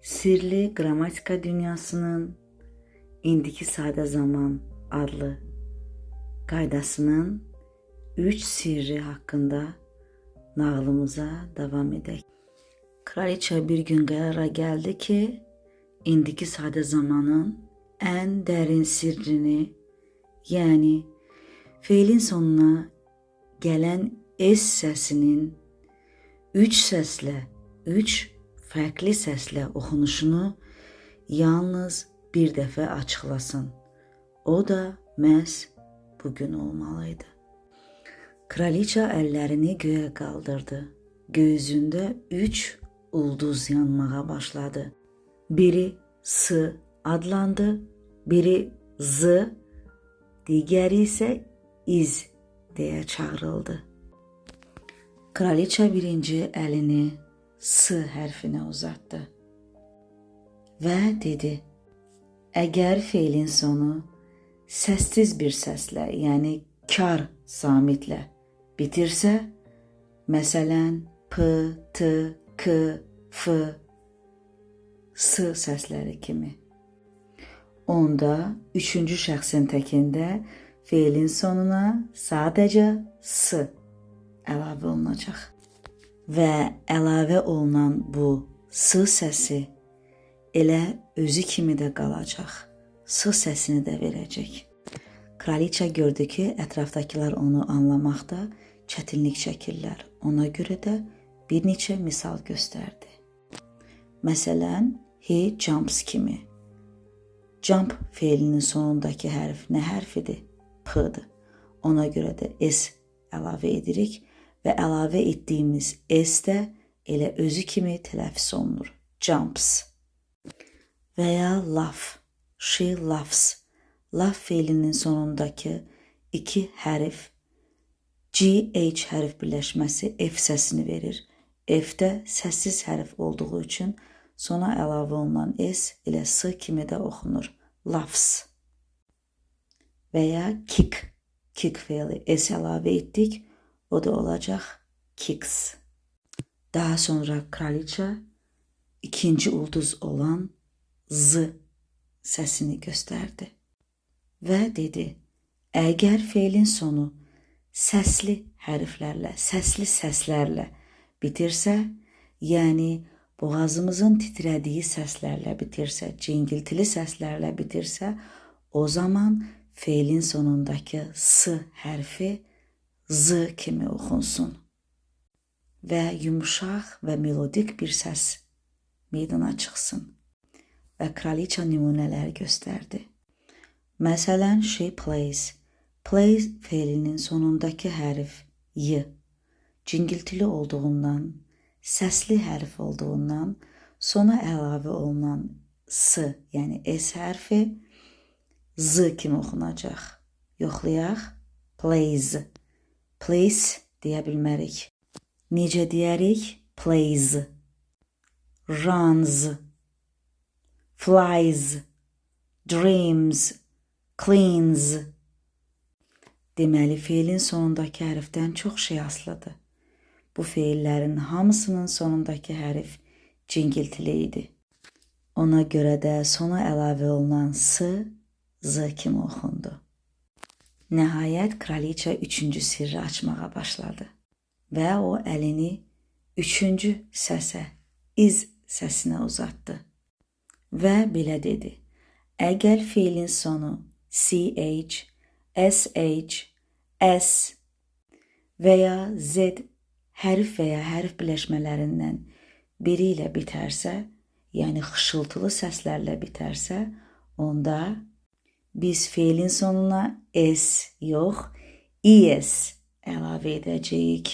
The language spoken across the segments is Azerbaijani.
Sirli Qrammatika Dünyasının İndiki Sadə Zaman adlı qaydasının 3 sirri haqqında nağılımıza davam edək. Kraliça bir gün qərara gəldi ki, indiki sadə zamanın ən dərin sirrini, yəni feilin sonuna gələn S səsinin 3 səslə, 3 fərqli səslə oxunuşunu yalnız bir dəfə açıqlasın. O da məhz bugün olmalıydı. Kraliça əllərini göyə qaldırdı. Gözündə 3 ulduz yanmağa başladı. Biri S adlandı, biri Z, digəri isə İz deyə çağırıldı. Kraliça birinci əlini S hərfinə uzatdı və dedi: əgər feilin sonu səssiz bir səslə, yəni kar samitlə bitirsə, məsələn P, T, K, F, S səsləri kimi, onda üçüncü şəxsin təkində feilin sonuna sadəcə S əlavə olunacaq. Və əlavə olunan bu S səsi elə özü kimi də qalacaq. S səsini də verəcək. Kraliça gördü ki, ətrafdakılar onu anlamaqda çətinlik çəkirlər. Ona görə də bir neçə misal göstərdi. Məsələn, he jumps kimi. Jump feilinin sonundakı hərf nə hərfidir? P-dır. Ona görə də S əlavə edirik və əlavə etdiyimiz S də elə özü kimi tələffüz olunur. Jumps. Və ya laugh. She laughs. Laugh feilinin sonundakı 2 hərf GH hərf birləşməsi F səsini verir. F də səssiz hərf olduğu üçün sona əlavə olunan S elə S kimi də oxunur. Laughs. Və ya kick. Kick feili S əlavə etdik. O da olacaq kicks. Daha sonra kraliça ikinci ulduz olan Z səsini göstərdi və dedi: əgər feilin sonu səsli hərflərlə, səsli səslərlə bitirsə, yəni boğazımızın titrədiyi səslərlə bitirsə, cingiltili səslərlə bitirsə, o zaman feilin sonundakı S hərfi Z kimi oxunsun və yumuşaq və melodik bir səs meydana çıxsın. Və kraliça nümunələr göstərdi. Məsələn, she plays. Plays feilinin sonundakı hərf Y. Cingiltili olduğundan, səsli hərf olduğundan, sona əlavə olunan S, yəni S hərfi Z kimi oxunacaq. Yoxlayaq. Plays. Plays deyə bilmərik. Necə deyərik? Plays. Runs. Flies. Dreams. Cleans. Deməli, feilin sonundakı hərfdən çox şey asılıdır. Bu feillərin hamısının sonundakı hərf cingiltili idi. Ona görə də sona əlavə olunan S, Z kimi oxundu. Nəhayət, kraliça 3-cü sirri açmağa başladı və o əlini 3-cü səsə, İz səsinə uzatdı və belə dedi: əgər feilin sonu CH, SH, S və ya Z hərf və ya hərf birləşmələrindən biri ilə bitərsə, yəni xışıltılı səslərlə bitərsə, onda biz feilin sonuna S yox, ES əlavə edəcəyik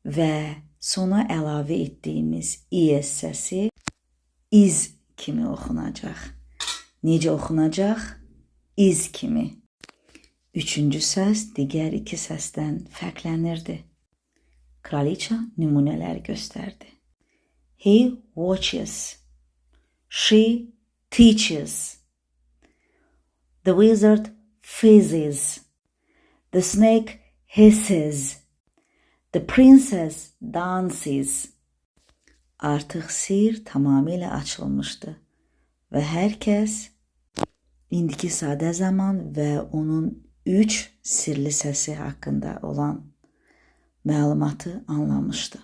və sona əlavə etdiyimiz ES səsi İz kimi oxunacaq. Necə oxunacaq? İz kimi. 3-cü səs digər 2 səsdən fərqlənirdi. Kraliça nümunələr göstərdi. He watches. She teaches. The wizard fizzes. The snake hisses. The princess dances. Artıq sir tamamilə açılmışdı və hər kəs indiki sadə zaman və onun 3 sirli səsi haqqında olan məlumatı anlamışdı.